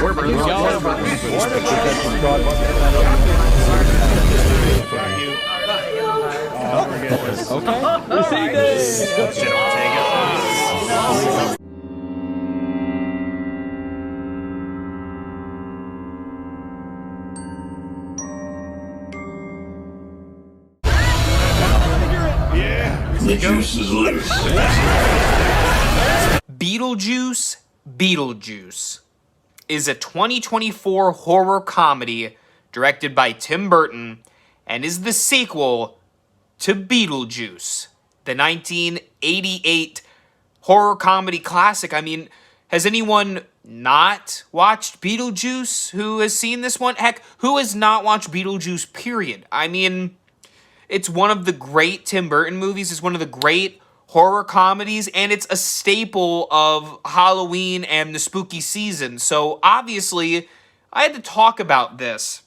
The juice is loose. Beetlejuice Beetlejuice is a 2024 horror comedy directed by Tim Burton and is the sequel to Beetlejuice, the 1988 horror comedy classic. I mean, has anyone not watched Beetlejuice who has seen this one? Heck, who has not watched Beetlejuice, period? I mean, it's one of the great Tim Burton movies. It's one of the great horror comedies, and it's a staple of Halloween and the spooky season. So obviously, I had to talk about this.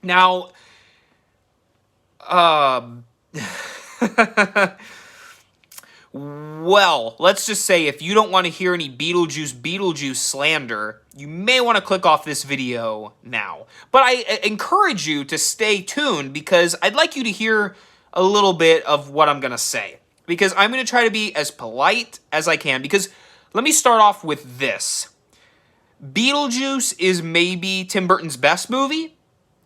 Now, well, let's just say if you don't want to hear any Beetlejuice slander, you may want to click off this video now. But I encourage you to stay tuned because I'd like you to hear a little bit of what I'm going to say. Because I'm going to try to be as polite as I can. Because let me start off with this. Beetlejuice is maybe Tim Burton's best movie.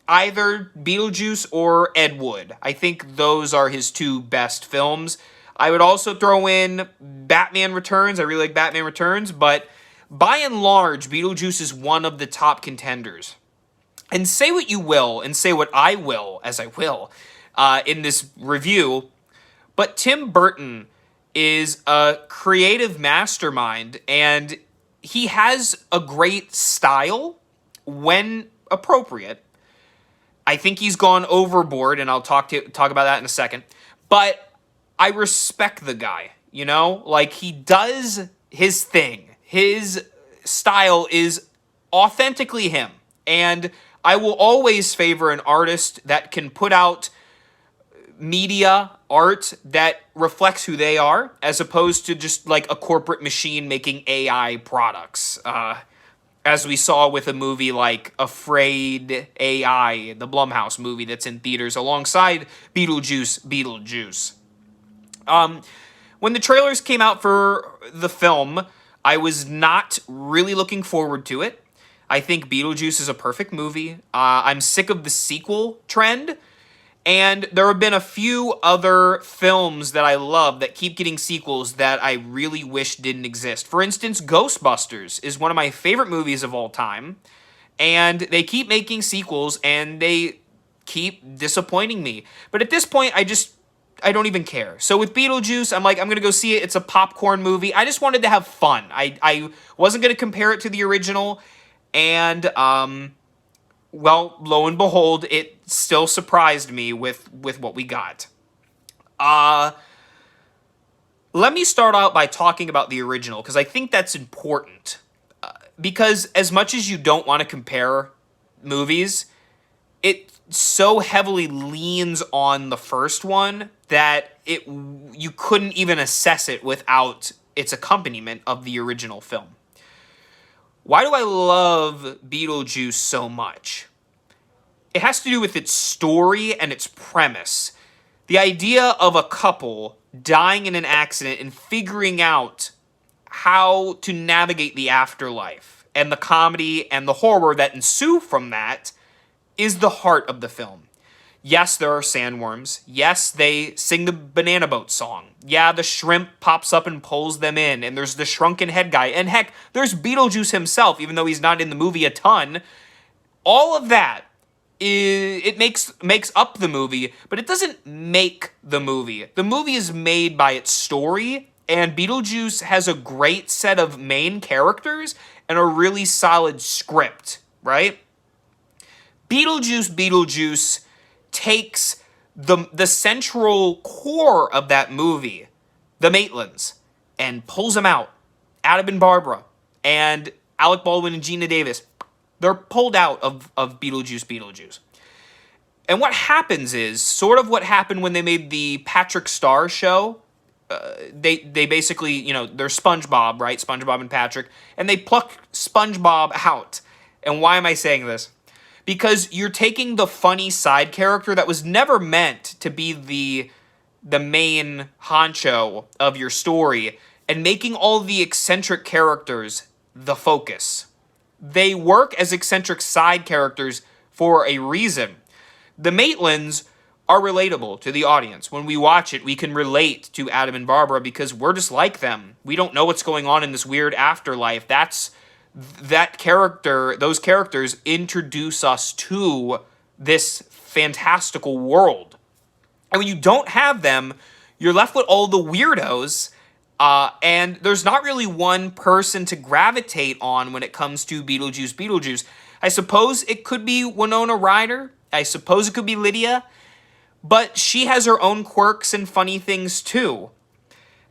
Either Beetlejuice or Ed Wood. I think those are his two best films. I would also throw in Batman Returns. I really like Batman Returns, but by and large, Beetlejuice is one of the top contenders. And say what you will, and say what I will, as I will, in this review, but Tim Burton is a creative mastermind, and he has a great style when appropriate. I think he's gone overboard, and I'll talk about that in a second, but I respect the guy, you know? Like, he does his thing. His style is authentically him. And I will always favor an artist that can put out media, art that reflects who they are, as opposed to just, like, a corporate machine making AI products. As we saw with a movie like Afraid AI, the Blumhouse movie that's in theaters alongside Beetlejuice. When the trailers came out for the film, I was not really looking forward to it. I think Beetlejuice is a perfect movie. I'm sick of the sequel trend. And there have been a few other films that I love that keep getting sequels that I really wish didn't exist. For instance, Ghostbusters is one of my favorite movies of all time. And they keep making sequels and they keep disappointing me. But at this point, I don't even care. So with Beetlejuice, I'm like, I'm going to go see it. It's a popcorn movie. I just wanted to have fun. I wasn't going to compare it to the original. And, well, lo and behold, it still surprised me with what we got. Let me start out by talking about the original, because I think that's important. Because as much as you don't want to compare movies, it so heavily leans on the first one that you couldn't even assess it without its accompaniment of the original film. Why do I love Beetlejuice so much? It has to do with its story and its premise. The idea of a couple dying in an accident and figuring out how to navigate the afterlife, and the comedy and the horror that ensue from that is the heart of the film. Yes, there are sandworms. Yes, they sing the Banana Boat song. Yeah, the shrimp pops up and pulls them in, and there's the shrunken head guy. And heck, there's Beetlejuice himself, even though he's not in the movie a ton. All of that, it makes up the movie, but it doesn't make the movie. The movie is made by its story, and Beetlejuice has a great set of main characters and a really solid script, right? Beetlejuice takes the central core of that movie, the Maitlands, and pulls them out. Adam and Barbara, and Alec Baldwin and Gina Davis. They're pulled out of Beetlejuice. And what happens is sort of what happened when they made the Patrick Star show. They basically, they're SpongeBob, right? SpongeBob and Patrick. And they pluck SpongeBob out. And why am I saying this? Because you're taking the funny side character that was never meant to be the main honcho of your story and making all the eccentric characters the focus. They work as eccentric side characters for a reason. The Maitlands are relatable to the audience. When we watch it, we can relate to Adam and Barbara because we're just like them. We don't know what's going on in this weird afterlife. Those characters introduce us to this fantastical world. And when you don't have them, you're left with all the weirdos, and there's not really one person to gravitate on when it comes to Beetlejuice Beetlejuice. I suppose it could be Winona Ryder. I suppose it could be Lydia. But she has her own quirks and funny things too.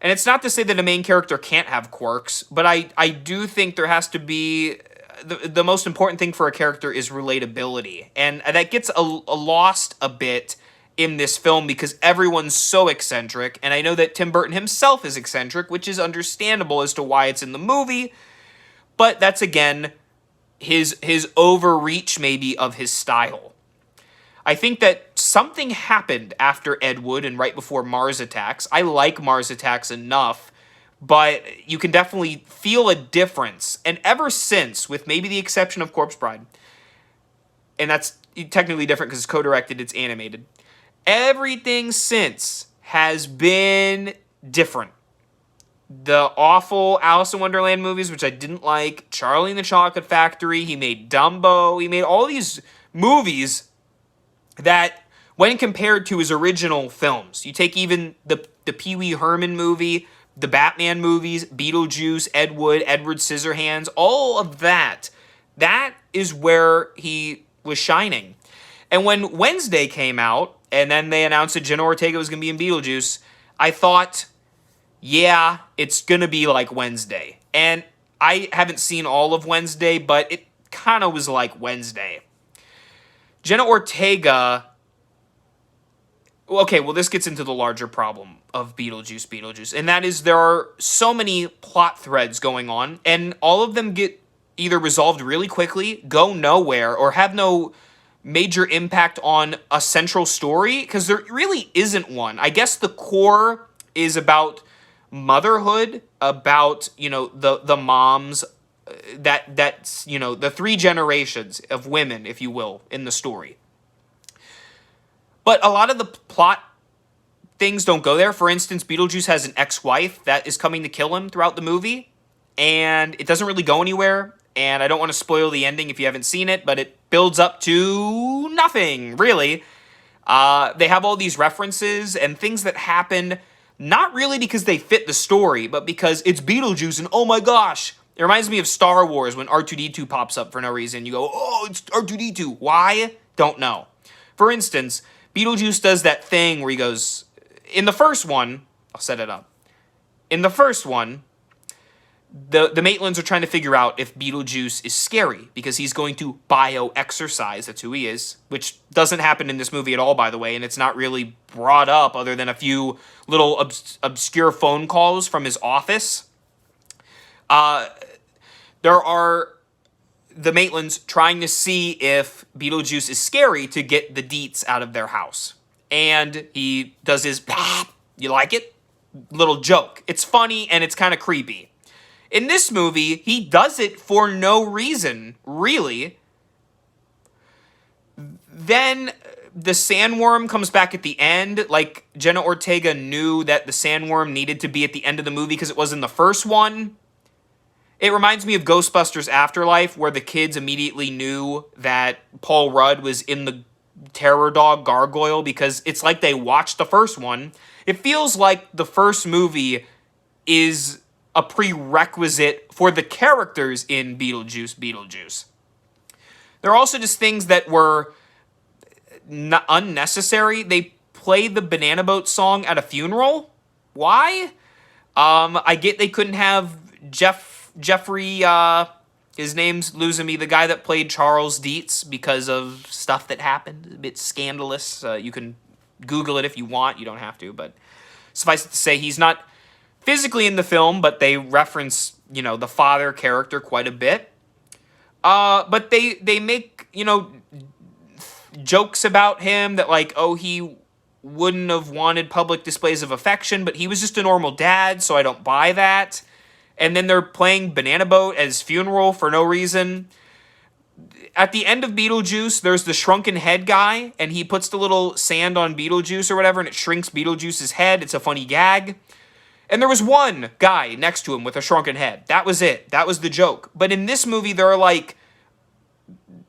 And it's not to say that a main character can't have quirks, but I do think there has to be... The most important thing for a character is relatability. And that gets lost a bit in this film because everyone's so eccentric. And I know that Tim Burton himself is eccentric, which is understandable as to why it's in the movie. But that's, again, his overreach maybe of his style. I think that something happened after Ed Wood and right before Mars Attacks. I like Mars Attacks enough, but you can definitely feel a difference. And ever since, with maybe the exception of Corpse Bride, and that's technically different because it's co-directed, it's animated, everything since has been different. The awful Alice in Wonderland movies, which I didn't like, Charlie and the Chocolate Factory, he made Dumbo, he made all these movies that, when compared to his original films, you take even the Pee Wee Herman movie, the Batman movies, Beetlejuice, Ed Wood, Edward Scissorhands, all of that is where he was shining. And when Wednesday came out, and then they announced that Jenna Ortega was going to be in Beetlejuice, I thought, yeah, it's going to be like Wednesday. And I haven't seen all of Wednesday, but it kind of was like Wednesday. Jenna Ortega... Okay, well, this gets into the larger problem of Beetlejuice Beetlejuice, and that is there are so many plot threads going on, and all of them get either resolved really quickly, go nowhere, or have no major impact on a central story, because there really isn't one. I guess the core is about motherhood, about, the moms, that's, the three generations of women, if you will, in the story. But a lot of the plot things don't go there. For instance, Beetlejuice has an ex-wife that is coming to kill him throughout the movie, and it doesn't really go anywhere, and I don't want to spoil the ending if you haven't seen it, but it builds up to nothing, really. They have all these references and things that happen, not really because they fit the story, but because it's Beetlejuice, and oh my gosh, it reminds me of Star Wars when R2-D2 pops up for no reason. You go, oh, it's R2-D2. Why? Don't know. For instance, Beetlejuice does that thing where he goes... In the first one... I'll set it up. In the first one, the Maitlands are trying to figure out if Beetlejuice is scary because he's going to bio-exercise. That's who he is. Which doesn't happen in this movie at all, by the way, and it's not really brought up other than a few little obscure phone calls from his office. There are... the Maitlands trying to see if Beetlejuice is scary to get the deets out of their house. And he does his, you like it? Little joke. It's funny and it's kind of creepy. In this movie, he does it for no reason, really. Then the sandworm comes back at the end. Like, Jenna Ortega knew that the sandworm needed to be at the end of the movie because it was in the first one. It reminds me of Ghostbusters Afterlife, where the kids immediately knew that Paul Rudd was in the terror dog gargoyle because it's like they watched the first one. It feels like the first movie is a prerequisite for the characters in Beetlejuice Beetlejuice. There are also just things that were unnecessary. They play the Banana Boat song at a funeral. Why? I get they couldn't have Jeffrey, his name's losing me, the guy that played Charles Dietz because of stuff that happened, a bit scandalous. You can Google it if you want, you don't have to, but suffice it to say, he's not physically in the film, but they reference, the father character quite a bit. But they make, jokes about him that, like, oh, he wouldn't have wanted public displays of affection, but he was just a normal dad, so I don't buy that. And then they're playing Banana Boat as funeral for no reason. At the end of Beetlejuice, there's the shrunken head guy, and he puts the little sand on Beetlejuice or whatever, and it shrinks Beetlejuice's head. It's a funny gag. And there was one guy next to him with a shrunken head. That was it. That was the joke. But in this movie, there are like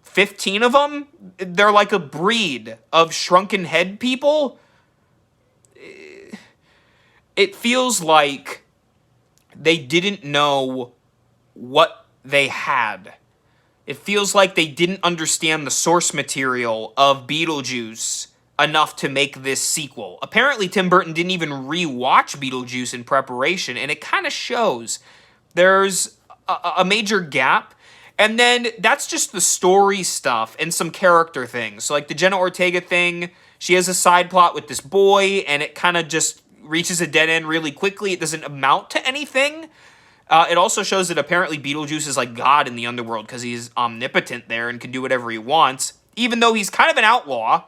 15 of them. They're like a breed of shrunken head people. It feels like they didn't know what they had. It feels like they didn't understand the source material of Beetlejuice enough to make this sequel. Apparently, Tim Burton didn't even re-watch Beetlejuice in preparation, and it kind of shows. There's a major gap, and then that's just the story stuff and some character things. So, like the Jenna Ortega thing, she has a side plot with this boy, and it kind of just reaches a dead end really quickly. It doesn't amount to anything. It also shows that apparently Beetlejuice is like God in the underworld because he's omnipotent there and can do whatever he wants, even though he's kind of an outlaw.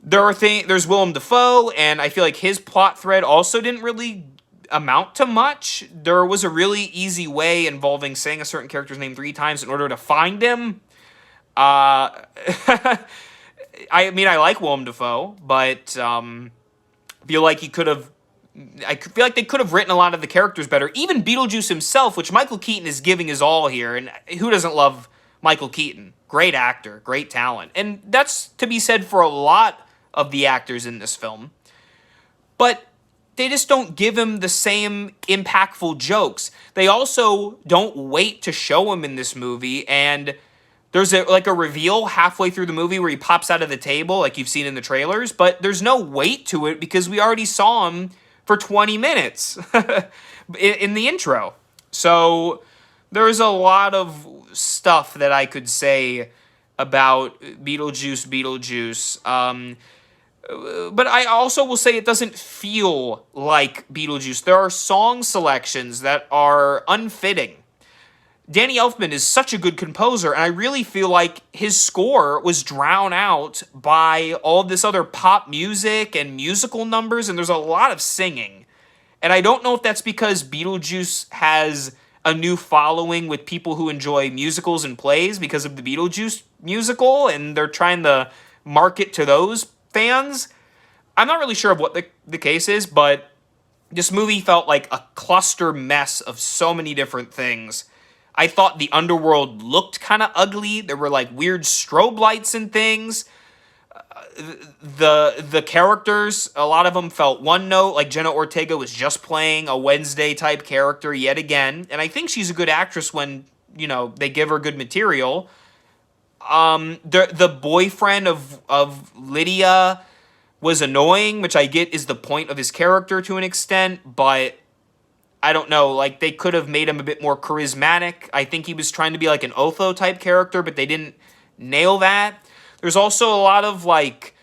There's Willem Dafoe, and I feel like his plot thread also didn't really amount to much. There was a really easy way involving saying a certain character's name 3 times in order to find him. I mean, I like Willem Dafoe, but feel like I feel like they could have written a lot of the characters better. Even Beetlejuice himself, which Michael Keaton is giving his all here, and who doesn't love Michael Keaton? Great actor, great talent. And that's to be said for a lot of the actors in this film. But they just don't give him the same impactful jokes. They also don't wait to show him in this movie, and there's a reveal halfway through the movie where he pops out of the table like you've seen in the trailers, but there's no weight to it because we already saw him for 20 minutes in the intro. So there's a lot of stuff that I could say about Beetlejuice. But I also will say it doesn't feel like Beetlejuice. There are song selections that are unfitting. Danny Elfman is such a good composer, and I really feel like his score was drowned out by all this other pop music and musical numbers, and there's a lot of singing. And I don't know if that's because Beetlejuice has a new following with people who enjoy musicals and plays because of the Beetlejuice musical, and they're trying to market to those fans. I'm not really sure of what the case is, but this movie felt like a cluster mess of so many different things. I thought the underworld looked kind of ugly. There were like weird strobe lights and things. The characters, a lot of them felt one note, like Jenna Ortega was just playing a Wednesday type character yet again. And I think she's a good actress when, they give her good material. The boyfriend of Lydia was annoying, which I get is the point of his character to an extent, but I don't know, like, they could have made him a bit more charismatic. I think he was trying to be like an Otho type character, but they didn't nail that. There's also a lot of, like,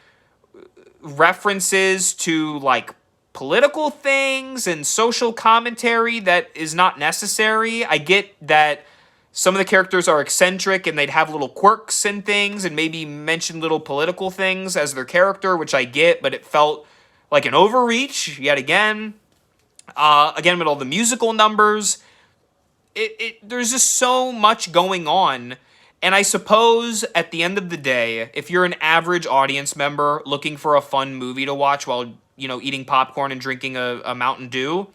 references to, like, political things and social commentary that is not necessary. I get that some of the characters are eccentric and they'd have little quirks and things and maybe mention little political things as their character, which I get, but it felt like an overreach yet again. Again, with all the musical numbers, there's just so much going on. And I suppose at the end of the day, if you're an average audience member looking for a fun movie to watch while, eating popcorn and drinking a Mountain Dew,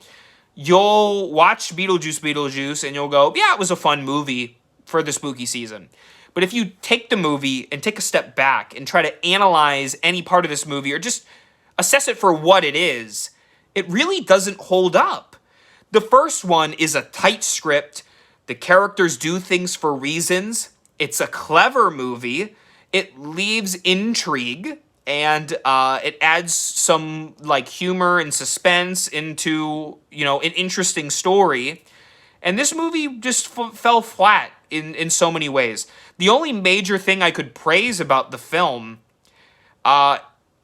you'll watch Beetlejuice and you'll go, yeah, it was a fun movie for the spooky season. But if you take the movie and take a step back and try to analyze any part of this movie or just assess it for what it is, it really doesn't hold up. The first one is a tight script. The characters do things for reasons. It's a clever movie. It leaves intrigue, and it adds some like humor and suspense into, an interesting story. And this movie just fell flat in so many ways. The only major thing I could praise about the film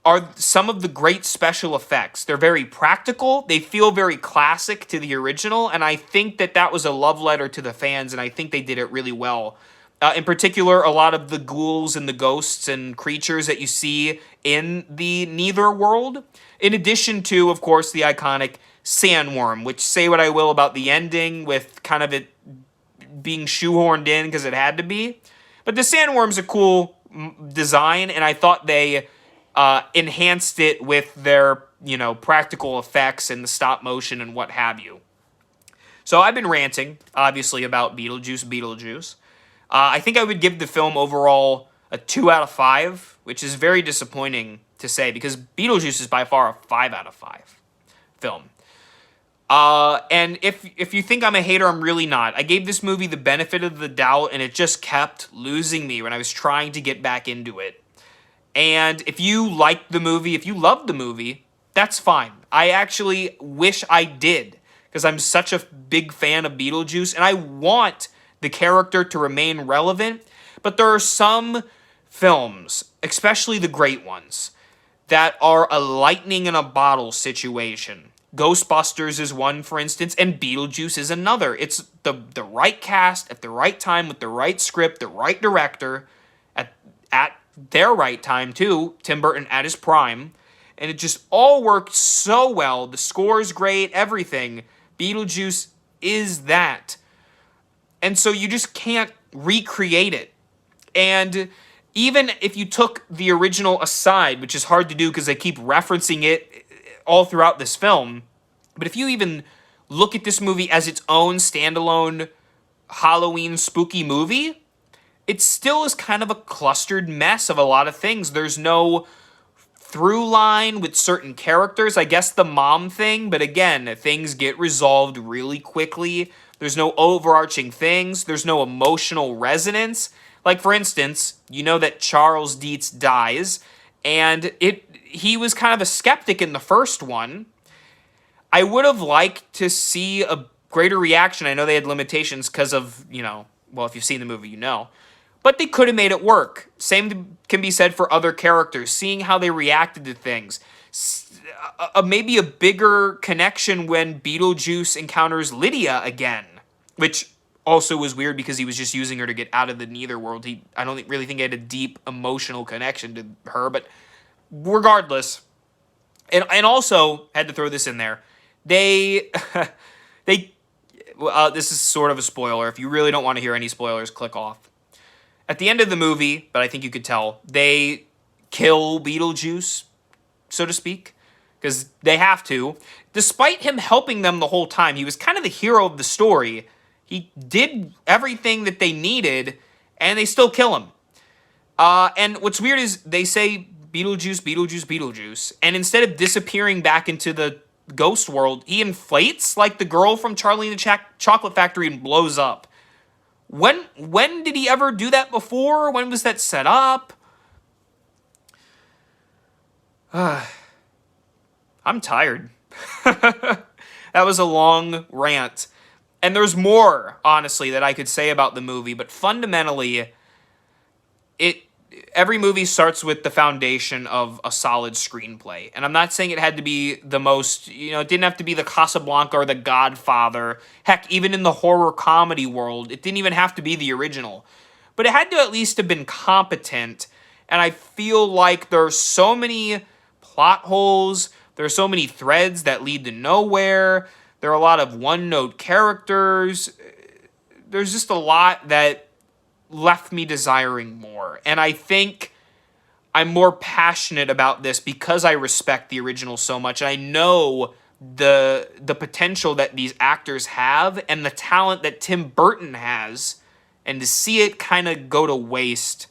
are some of the great special effects. They're very practical. They feel very classic to the original, and I think that that was a love letter to the fans, and I think they did it really well. In particular, a lot of the ghouls and the ghosts and creatures that you see in the Neither world, in addition to, of course, the iconic sandworm, which, say what I will about the ending with kind of it being shoehorned in because it had to be. But the sandworm's a cool design, and I thought they enhanced it with their, practical effects and the stop motion and what have you. So I've been ranting, obviously, about Beetlejuice Beetlejuice. I think I would give the film overall a 2 out of 5, which is very disappointing to say because Beetlejuice is by far a 5 out of 5 film. And if you think I'm a hater, I'm really not. I gave this movie the benefit of the doubt, and it just kept losing me when I was trying to get back into it. And if you liked the movie, if you loved the movie, that's fine. I actually wish I did, because I'm such a big fan of Beetlejuice, and I want the character to remain relevant. But there are some films, especially the great ones, that are a lightning in a bottle situation. Ghostbusters is one, for instance, and Beetlejuice is another. It's the right cast at the right time with the right script, the right director at their right time, too. Tim Burton at his prime. And it just all worked so well. The score's great, everything. Beetlejuice is that. And so you just can't recreate it. And even if you took the original aside, which is hard to do because they keep referencing it all throughout this film, but if you even look at this movie as its own standalone Halloween spooky movie, it still is kind of a clustered mess of a lot of things. There's no through line with certain characters. I guess the mom thing, but again, things get resolved really quickly. There's no overarching things. There's no emotional resonance. Like, for instance, you know that Charles Dietz dies, and he was kind of a skeptic in the first one. I would have liked to see a greater reaction. I know they had limitations because of, well, if you've seen the movie, you know. But they could have made it work. Same can be said for other characters, seeing how they reacted to things. Maybe a bigger connection when Beetlejuice encounters Lydia again, which also was weird because he was just using her to get out of the Neither world. I don't really think he had a deep emotional connection to her, but regardless, and also had to throw this in there. This is sort of a spoiler. If you really don't want to hear any spoilers, click off. At the end of the movie, but I think you could tell, they kill Beetlejuice, so to speak, because they have to. Despite him helping them the whole time, he was kind of the hero of the story. He did everything that they needed, and they still kill him. And what's weird is they say Beetlejuice, Beetlejuice, Beetlejuice, and instead of disappearing back into the ghost world, he inflates like the girl from Charlie and the Chocolate Factory and blows up. When did he ever do that before? When was that set up? I'm tired. That was a long rant. And there's more, honestly, that I could say about the movie, but fundamentally, every movie starts with the foundation of a solid screenplay. And I'm not saying it had to be the most, it didn't have to be the Casablanca or the Godfather. Heck, even in the horror comedy world, it didn't even have to be the original. But it had to at least have been competent. And I feel like there are so many plot holes. There are so many threads that lead to nowhere. There are a lot of one-note characters. There's just a lot that left me desiring more. And I think I'm more passionate about this because I respect the original so much. And I know the potential that these actors have and the talent that Tim Burton has. And to see it kind of go to waste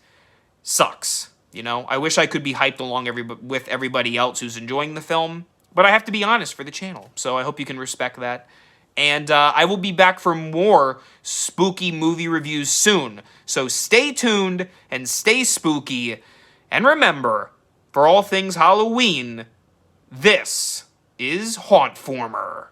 sucks. I wish I could be hyped along with everybody else who's enjoying the film. But I have to be honest for the channel. So I hope you can respect that. And I will be back for more spooky movie reviews soon. So stay tuned and stay spooky. And remember, for all things Halloween, this is Hauntformer.